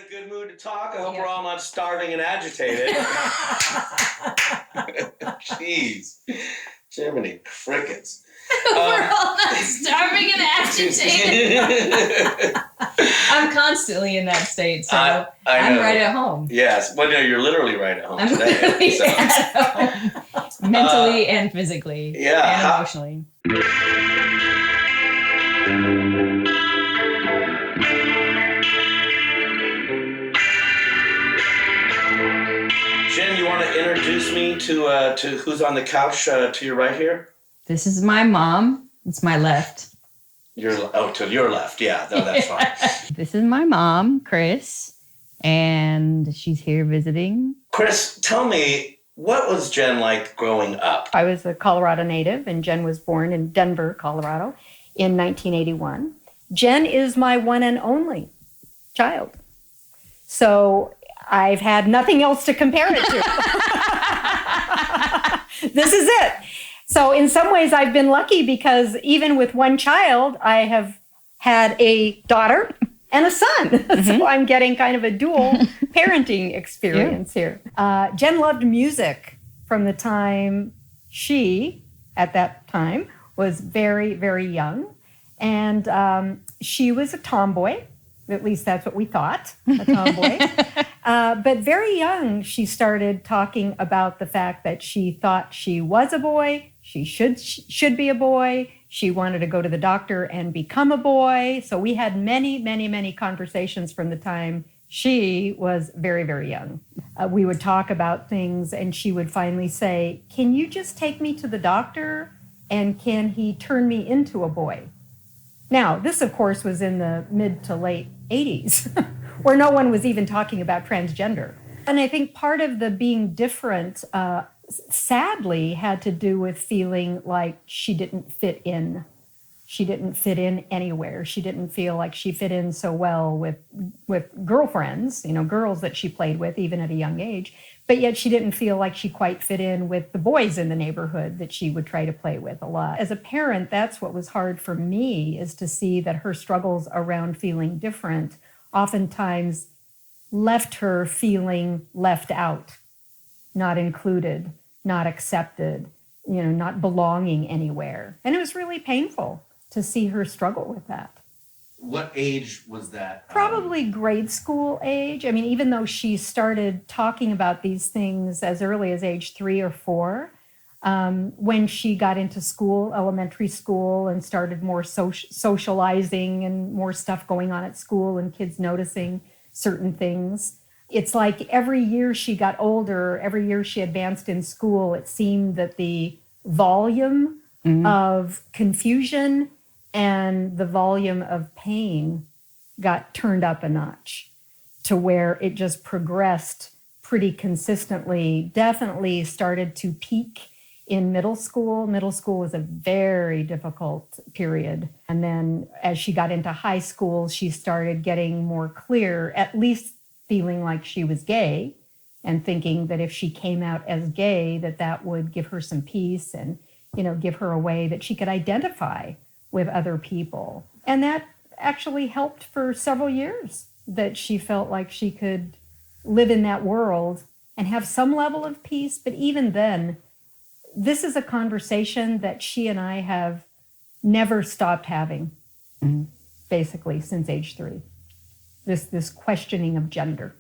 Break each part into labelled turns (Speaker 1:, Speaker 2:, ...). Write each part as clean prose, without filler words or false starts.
Speaker 1: a good mood to talk. I hope we're all not starving and agitated. Jeez. Jiminy crickets.
Speaker 2: We're all not starving and agitated. I'm constantly in that state, so I'm right at home.
Speaker 1: Yes. Well, no, you're literally right at home
Speaker 2: I'm
Speaker 1: today.
Speaker 2: literally at home. Mentally and physically.
Speaker 1: Yeah.
Speaker 2: And emotionally.
Speaker 1: Jen, you want to introduce me to who's on the couch to your right here?
Speaker 2: This is my mom. It's my left.
Speaker 1: To your left. Yeah, no, that's fine.
Speaker 2: This is my mom, Chris, and she's here visiting.
Speaker 1: Chris, tell me, what was Jen like growing up?
Speaker 3: I was a Colorado native, and Jen was born in Denver, Colorado in 1981. Jen is my one and only child. So I've had nothing else to compare it to. This is it. So in some ways, I've been lucky because even with one child, I have had a daughter and a son. Mm-hmm. So I'm getting kind of a dual parenting experience here. Jen loved music from the time she, at that time, was very, very young. And she was a tomboy. At least that's what we thought, a tomboy. But very young, she started talking about the fact that she thought she was a boy, she should be a boy, she wanted to go to the doctor and become a boy. So we had many, many, many conversations from the time she was very, very young. We would talk about things and she would finally say, "Can you just take me to the doctor and can he turn me into a boy?" Now, this, of course, was in the mid to late 80s, where no one was even talking about transgender. And I think part of the being different, sadly, had to do with feeling like she didn't fit in. She didn't fit in anywhere. She didn't feel like she fit in so well with girlfriends, girls that she played with, even at a young age. But yet she didn't feel like she quite fit in with the boys in the neighborhood that she would try to play with a lot. As a parent, that's what was hard for me, is to see that her struggles around feeling different oftentimes left her feeling left out, not included, not accepted, not belonging anywhere. And it was really painful to see her struggle with that.
Speaker 1: What age was that?
Speaker 3: Probably grade school age. I mean, even though she started talking about these things as early as age 3 or 4, when she got into school, elementary school, and started more socializing and more stuff going on at school and kids noticing certain things. It's like every year she got older, every year she advanced in school, it seemed that the volume of confusion and the volume of pain got turned up a notch to where it just progressed pretty consistently, definitely started to peak in middle school. Middle school was a very difficult period. And then as she got into high school, she started getting more clear, at least feeling like she was gay and thinking that if she came out as gay, that would give her some peace and, give her a way that she could identify with other people. And that actually helped for several years, that she felt like she could live in that world and have some level of peace. But even then, this is a conversation that she and I have never stopped having, basically, since age 3. This questioning of gender.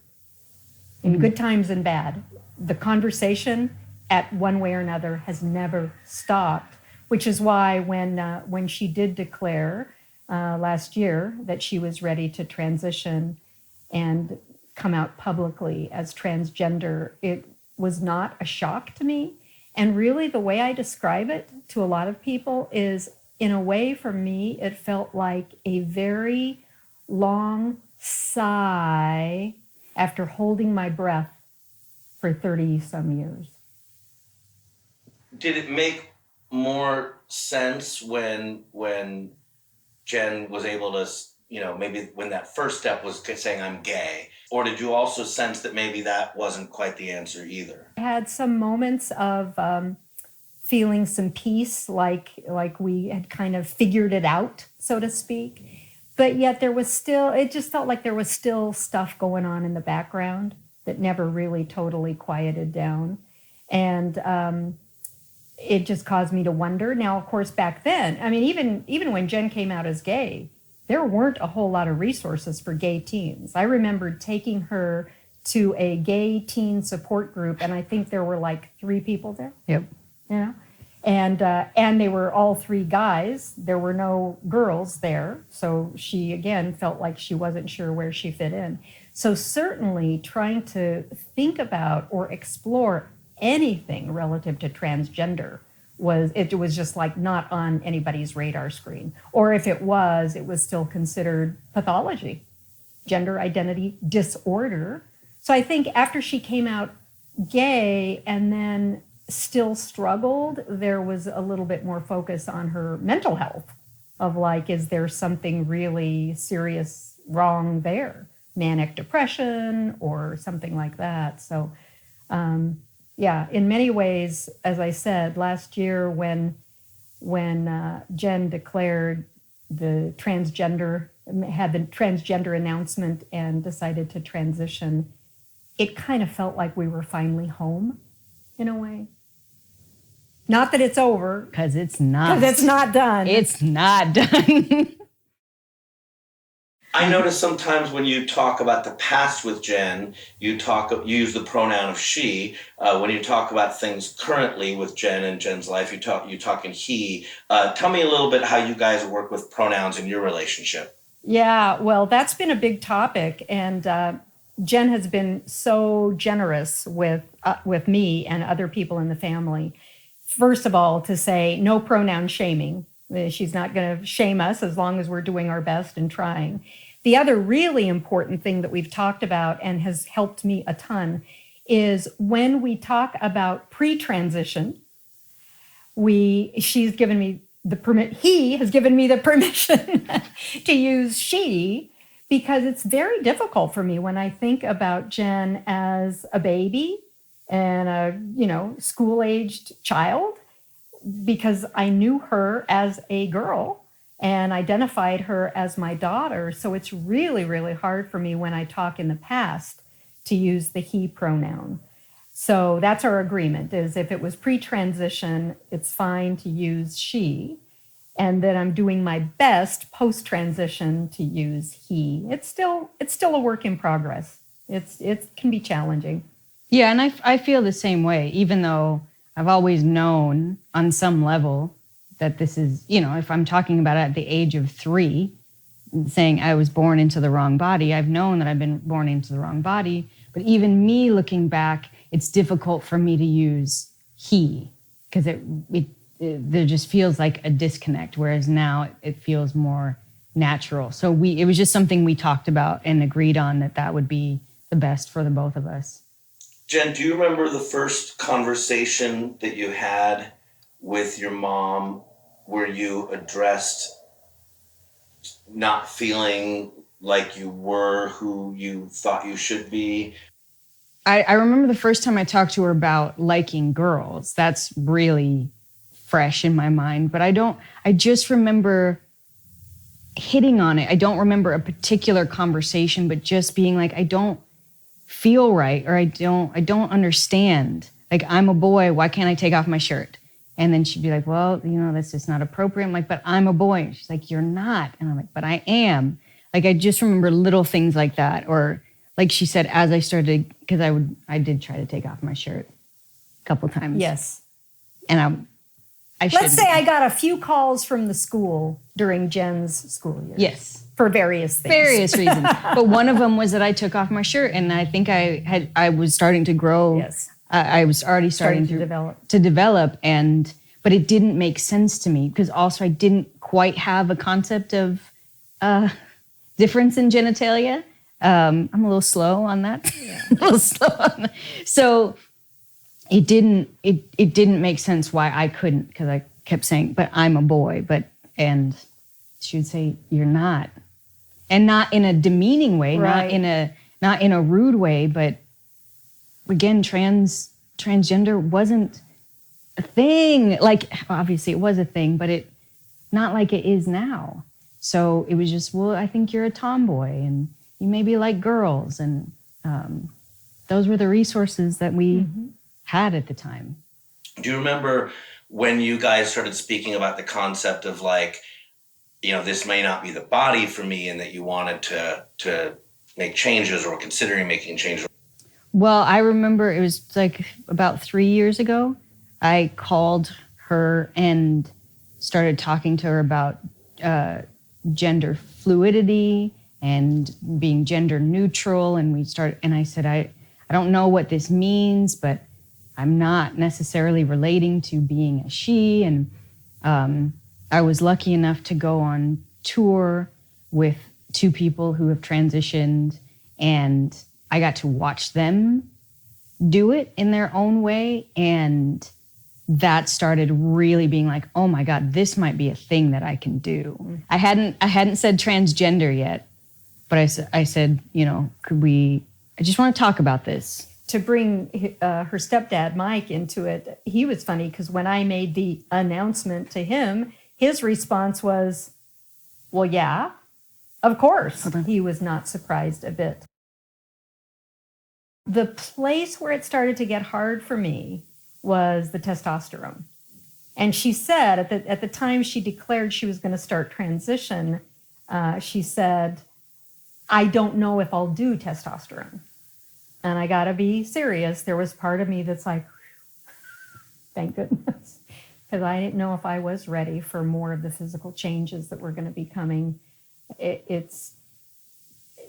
Speaker 3: In good times and bad, the conversation at one way or another has never stopped, which is why when she did declare last year that she was ready to transition and come out publicly as transgender, it was not a shock to me. And really the way I describe it to a lot of people is, in a way for me, it felt like a very long sigh after holding my breath for 30 some years.
Speaker 1: Did it make more sense when Jen was able to, maybe when that first step was saying I'm gay? Or did you also sense that maybe that wasn't quite the answer either?
Speaker 3: I had some moments of feeling some peace, like we had kind of figured it out, so to speak. but yet there was still, it just felt like there was still stuff going on in the background that never really totally quieted down. And it just caused me to wonder. Now, of course, back then, I mean, even when Jen came out as gay, there weren't a whole lot of resources for gay teens. I remembered taking her to a gay teen support group, and I think there were like 3 people there.
Speaker 2: Yep.
Speaker 3: You know, and they were all 3 guys. There were no girls there, so she again felt like she wasn't sure where she fit in. So certainly trying to think about or explore anything relative to transgender was just like not on anybody's radar screen. Or if it was still considered pathology, gender identity disorder. So I think after she came out gay and then still struggled, there was a little bit more focus on her mental health of like, is there something really serious wrong there? Manic depression or something like that. So yeah, in many ways, as I said, last year when Jen declared had the transgender announcement and decided to transition, it kind of felt like we were finally home in a way. Not that it's over.
Speaker 2: Because it's not.
Speaker 3: Because it's not done.
Speaker 2: It's not done.
Speaker 1: I notice sometimes when you talk about the past with Jen, you use the pronoun of she. When you talk about things currently with Jen and Jen's life, you talk in he. Tell me a little bit how you guys work with pronouns in your relationship.
Speaker 3: Yeah, well, that's been a big topic, and Jen has been so generous with me and other people in the family. First of all, to say no pronoun shaming. She's not going to shame us as long as we're doing our best and trying. The other really important thing that we've talked about and has helped me a ton is when we talk about pre-transition, he has given me the permission to use she, because it's very difficult for me when I think about Jen as a baby and a school-aged child, because I knew her as a girl and identified her as my daughter. So it's really, really hard for me when I talk in the past to use the he pronoun. So that's our agreement, is if it was pre-transition, it's fine to use she. And then I'm doing my best post-transition to use he. It's still a work in progress. It can be challenging.
Speaker 2: Yeah, and I feel the same way, even though I've always known on some level that this is, if I'm talking about it at the age of 3, saying I was born into the wrong body, I've known that I've been born into the wrong body. But even me looking back, it's difficult for me to use he, because there just feels like a disconnect, whereas now it feels more natural. So it was just something we talked about and agreed on that would be the best for the both of us.
Speaker 1: Jen, do you remember the first conversation that you had with your mom where you addressed not feeling like you were who you thought you should be?
Speaker 2: I remember the first time I talked to her about liking girls. That's really fresh in my mind, but I just remember hitting on it. I don't remember a particular conversation, but just being like, I don't feel right, or I don't understand. Like, I'm a boy, why can't I take off my shirt? And then she'd be like, well, that's just not appropriate. I'm like, but I'm a boy. And she's like, you're not. And I'm like, but I am. Like, I just remember little things like that. Or like she said, as I started, because I did try to take off my shirt a couple times.
Speaker 3: Yes.
Speaker 2: And
Speaker 3: let's say I got a few calls from the school during Jen's school year.
Speaker 2: Yes.
Speaker 3: For various things.
Speaker 2: Various reasons. But one of them was that I took off my shirt, and I think I was starting to grow.
Speaker 3: Yes.
Speaker 2: I was already starting to develop, but it didn't make sense to me, because also I didn't quite have a concept of difference in genitalia. I'm a little slow on that. Yeah. A little slow on that. So it didn't make sense why I couldn't, because I kept saying, but I'm a boy, and she would say, you're not. And not in a demeaning way,
Speaker 3: right.
Speaker 2: not in a rude way, but again, transgender wasn't a thing. Like, obviously it was a thing, but not like it is now. So it was just, well, I think you're a tomboy and you maybe like girls. And those were the resources that we had at the time.
Speaker 1: Do you remember when you guys started speaking about the concept of like, this may not be the body for me, and that you wanted to make changes or considering making changes?
Speaker 2: Well, I remember it was like about 3 years ago, I called her and started talking to her about gender fluidity and being gender neutral. And I said, I don't know what this means, but I'm not necessarily relating to being a she. And I was lucky enough to go on tour with 2 people who have transitioned, and I got to watch them do it in their own way. And that started really being like, oh my God, this might be a thing that I can do. I hadn't said transgender yet, but I said, I just want to talk about this.
Speaker 3: To bring her stepdad, Mike, into it, he was funny because when I made the announcement to him, his response was, well, yeah, of course. He was not surprised a bit. The place where it started to get hard for me was the testosterone. And she said at the time she declared she was going to start transition, she said, I don't know if I'll do testosterone. And I got to be serious. There was part of me that's like, thank goodness, because I didn't know if I was ready for more of the physical changes that were going to be coming. It's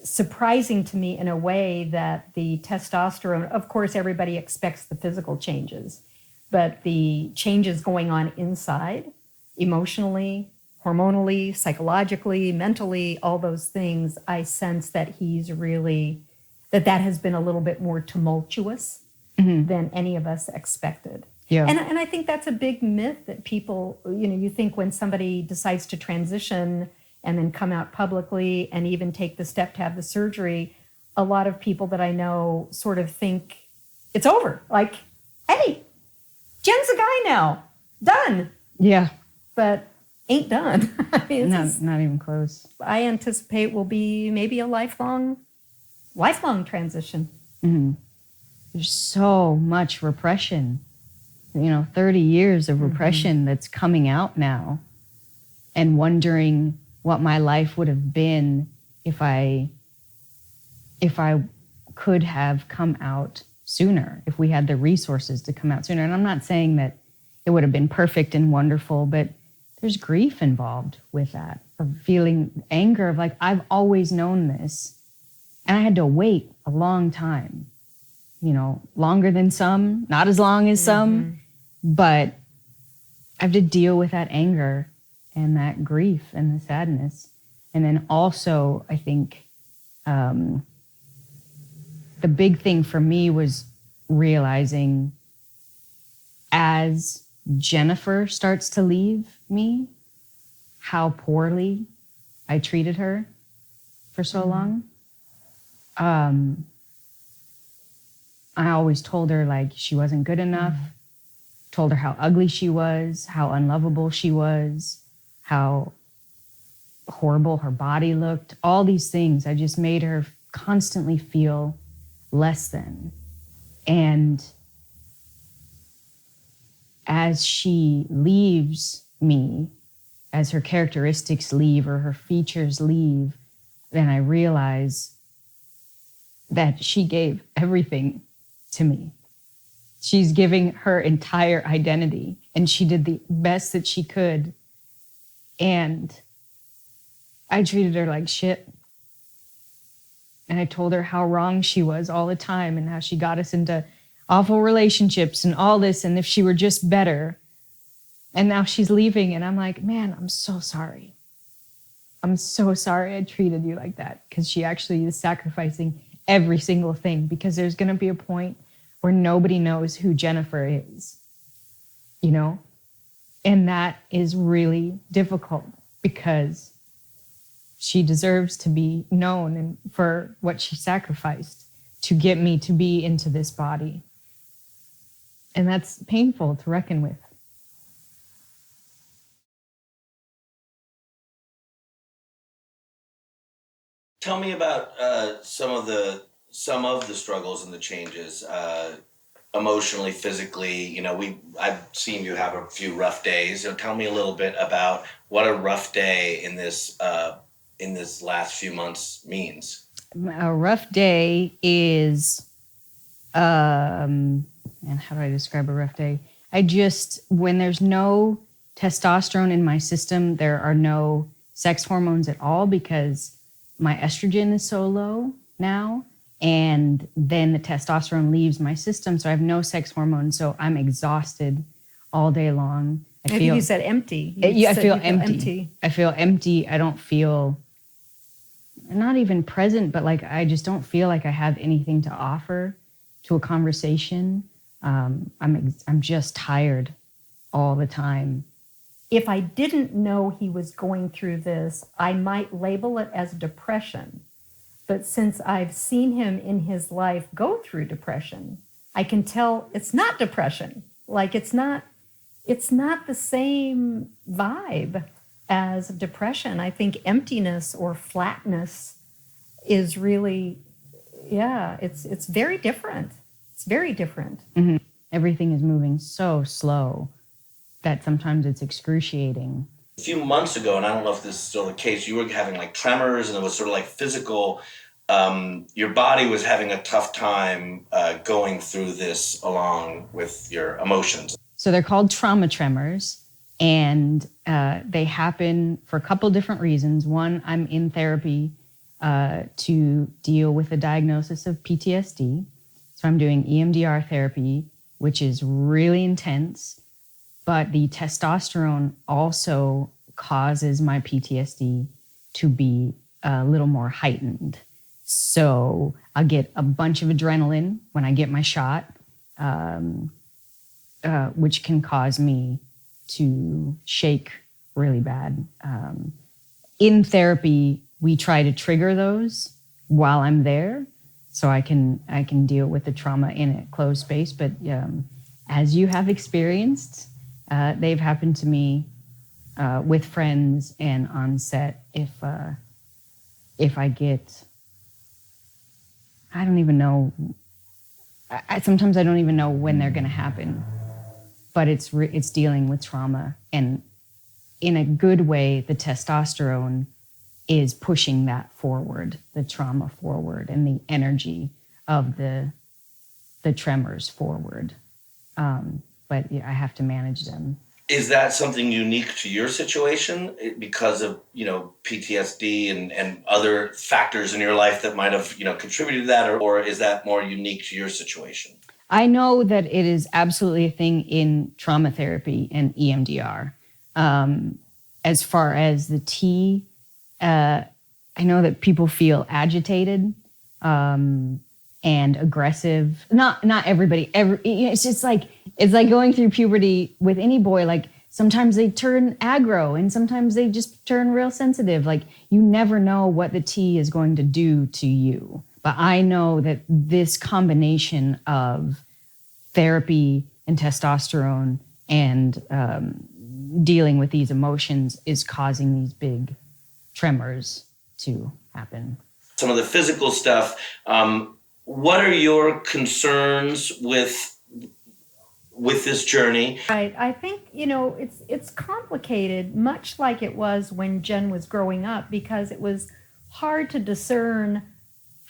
Speaker 3: surprising to me in a way that the testosterone, of course, everybody expects the physical changes, but the changes going on inside, emotionally, hormonally, psychologically, mentally, all those things, I sense that he's really, that has been a little bit more tumultuous than any of us expected.
Speaker 2: Yeah.
Speaker 3: And I think that's a big myth that people, you think when somebody decides to transition and then come out publicly and even take the step to have the surgery, a lot of people that I know sort of think it's over. Like, hey, Jen's a guy now, done.
Speaker 2: Yeah.
Speaker 3: But ain't done. I mean,
Speaker 2: not even close.
Speaker 3: I anticipate will be maybe a lifelong transition.
Speaker 2: Mm-hmm. There's so much repression, 30 years of repression that's coming out now, and wondering what my life would have been if I could have come out sooner, if we had the resources to come out sooner. And I'm not saying that it would have been perfect and wonderful, but there's grief involved with that, of feeling anger of like, I've always known this, and I had to wait a long time, longer than some, not as long as some, but I have to deal with that anger and that grief and the sadness. And then also, I think the big thing for me was realizing as Jennifer starts to leave me, how poorly I treated her for so long. I always told her like she wasn't good enough, told her how ugly she was, how unlovable she was, how horrible her body looked, all these things. I just made her constantly feel less than. And as she leaves me, as her characteristics leave or her features leave, then I realize that she gave everything to me. She's giving her entire identity, and she did the best that she could. And I treated her like shit. And I told her how wrong she was all the time and how she got us into awful relationships and all this, and if she were just better. And now she's leaving, and I'm like, man, I'm so sorry. I'm so sorry I treated you like that, because she actually is sacrificing every single thing, because there's going to be a point where nobody knows who Jennifer is, And that is really difficult, because she deserves to be known and for what she sacrificed to get me to be into this body. And that's painful to reckon with.
Speaker 1: Tell me about some of the struggles and the changes, emotionally, physically. I've seen you have a few rough days. Tell me a little bit about what a rough day in this last few months means.
Speaker 2: A rough day is, and how do I describe a rough day? When there's no testosterone in my system, there are no sex hormones at all because my estrogen is so low now. And then the testosterone leaves my system. So I have no sex hormones. So I'm exhausted all day long.
Speaker 3: I think you said empty.
Speaker 2: I feel empty. I feel empty. I don't feel, not even present, but like I just don't feel like I have anything to offer to a conversation. I'm just tired all the time.
Speaker 3: If I didn't know he was going through this, I might label it as depression. But since I've seen him in his life go through depression, I can tell it's not depression. Like it's not the same vibe as depression. I think emptiness or flatness is really, it's very different. It's very different.
Speaker 2: Mm-hmm. Everything is moving so slow that sometimes it's excruciating.
Speaker 1: A few months ago, and I don't know if this is still the case, you were having like tremors and it was sort of like physical. Your body was having a tough time going through this along with your emotions.
Speaker 2: So they're called trauma tremors, and they happen for a couple different reasons. One, I'm in therapy to deal with the diagnosis of PTSD. So I'm doing EMDR therapy, which is really intense, but the testosterone also causes my PTSD to be a little more heightened. So I'll get a bunch of adrenaline when I get my shot, which can cause me to shake really bad. In therapy, we try to trigger those while I'm there, so I can deal with the trauma in a closed space. But as you have experienced, they've happened to me with friends and on set. If I get, I don't even know. Sometimes I don't even know when they're going to happen. But it's dealing with trauma, and in a good way, the testosterone is pushing that forward, the trauma forward, and the energy of the tremors forward. But yeah, I have to manage them.
Speaker 1: Is that something unique to your situation because of PTSD and other factors in your life that might have contributed to that, or is that more unique to your situation?
Speaker 2: I know that it is absolutely a thing in trauma therapy and EMDR. As far as the T, I know that people feel agitated and aggressive. Not everybody. It's just like going through puberty with any boy. Like sometimes they turn aggro and sometimes they just turn real sensitive. Like you never know what the T is going to do to you. But I know that this combination of therapy and testosterone and dealing with these emotions is causing these big tremors to happen.
Speaker 1: Some of the physical stuff, what are your concerns with this journey?
Speaker 3: Right. I think, it's complicated, much like it was when Jen was growing up, because it was hard to discern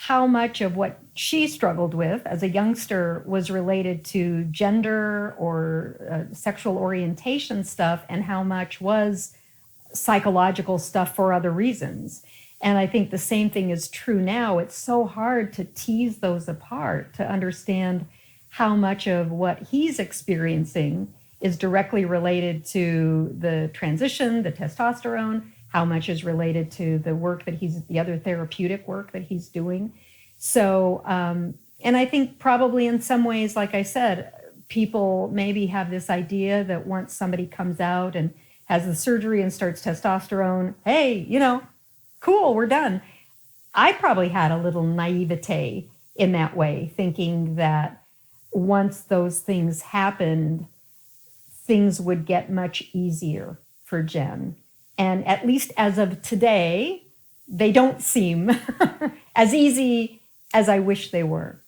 Speaker 3: how much of what she struggled with as a youngster was related to gender or sexual orientation stuff, and how much was psychological stuff for other reasons. And I think the same thing is true now. It's so hard to tease those apart, to understand how much of what he's experiencing is directly related to the transition, the testosterone, how much is related to the work that the other therapeutic work that he's doing. So, and I think probably in some ways, like I said, people maybe have this idea that once somebody comes out and has the surgery and starts testosterone, hey, cool, we're done. I probably had a little naivete in that way, thinking that once those things happened, things would get much easier for Jen. And at least as of today, they don't seem as easy as I wish they were.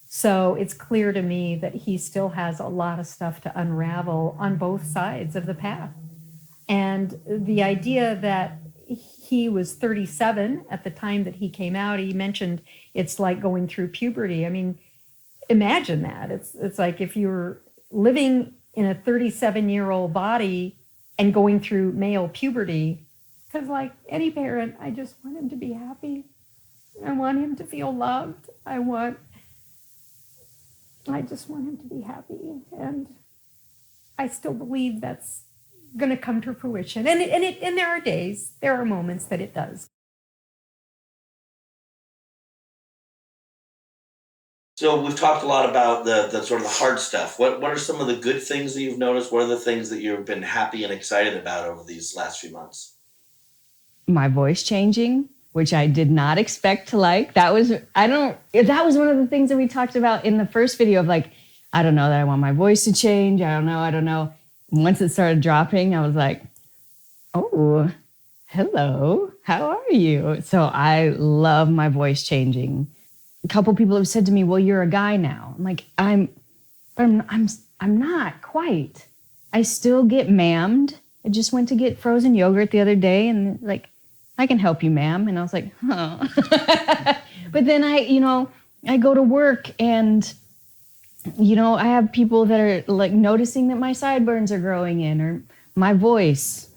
Speaker 3: So it's clear to me that he still has a lot of stuff to unravel on both sides of the path. And the idea that he was 37 at the time that he came out, he mentioned it's like going through puberty. I mean, imagine that. It's like if you're living in a 37-year-old body and going through male puberty, because like any parent, I just want him to be happy. I want him to feel loved. I just want him to be happy. And I still believe that's going to come to fruition. And there are days, there are moments that it does.
Speaker 1: So we've talked a lot about the sort of the hard stuff. What are some of the good things that you've noticed? What are the things that you've been happy and excited about over these last few months?
Speaker 2: My voice changing, which I did not expect to like. That was one of the things that we talked about in the first video of like, I don't know that I want my voice to change. I don't know. Once it started dropping, I was like, oh, hello, how are you? So I love my voice changing. A couple people have said to me, well, you're a guy now. I'm like, I'm not quite. I still get ma'amed. I just went to get frozen yogurt the other day and like, I can help you, ma'am. And I was like, huh. But then I go to work and, I have people that are like noticing that my sideburns are growing in or my voice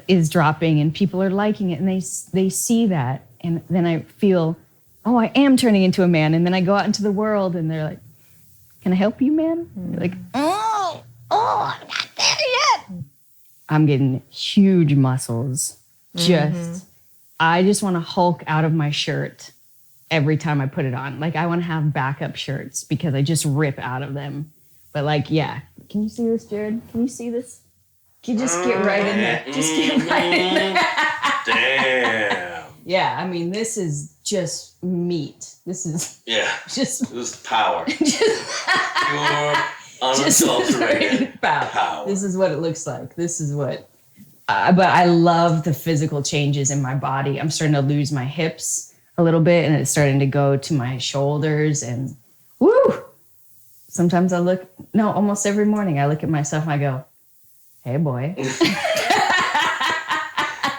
Speaker 2: is dropping and people are liking it and they see that. And then I feel, oh, I am turning into a man. And then I go out into the world and they're like, can I help you, man? Mm. Like, oh, I'm not there yet. I'm getting huge muscles. I just want to Hulk out of my shirt every time I put it on. Like I want to have backup shirts because I just rip out of them. But like, yeah. Can you see this, Jarrod? Can you see this? Can you just get right in there? Just get right in there.
Speaker 1: Damn.
Speaker 2: Yeah, I mean, this is just meat. This is just...
Speaker 1: This is power.
Speaker 2: Pure,
Speaker 1: unadulterated
Speaker 2: power. This is what it looks like. This is what... but I love the physical changes in my body. I'm starting to lose my hips a little bit, and it's starting to go to my shoulders, and woo! Sometimes almost every morning I look at myself and I go, hey, boy.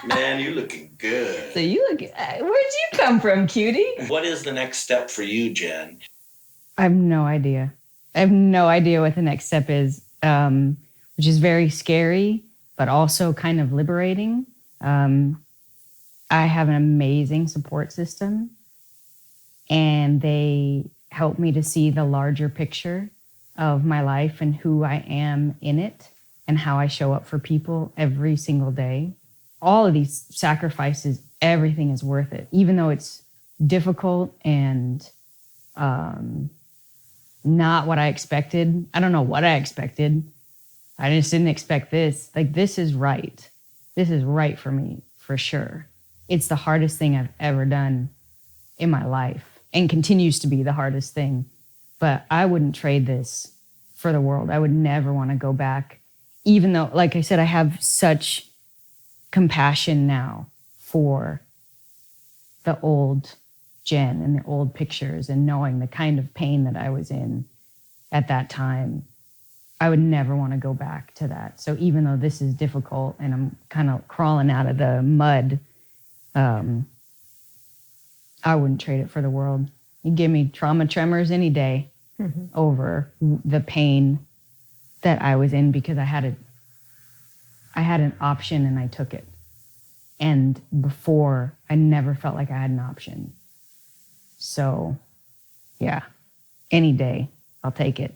Speaker 1: Man, you're looking good.
Speaker 2: So where'd you come from, cutie?
Speaker 1: What is the next step for you, Jen?
Speaker 2: I have no idea. I have no idea what the next step is, which is very scary, but also kind of liberating. I have an amazing support system, and they help me to see the larger picture of my life and who I am in it and how I show up for people every single day. All of these sacrifices, everything is worth it, even though it's difficult and not what I expected. I don't know what I expected. I just didn't expect this. Like, this is right. This is right for me, for sure. It's the hardest thing I've ever done in my life and continues to be the hardest thing. But I wouldn't trade this for the world. I would never want to go back, even though, like I said, I have such compassion now for the old Jen and the old pictures and knowing the kind of pain that I was in at that time. I would never want to go back to that. So even though this is difficult and I'm kind of crawling out of the mud, I wouldn't trade it for the world. You give me trauma tremors any day over the pain that I was in because I had an option and I took it. And before, I never felt like I had an option. So, yeah, any day, I'll take it.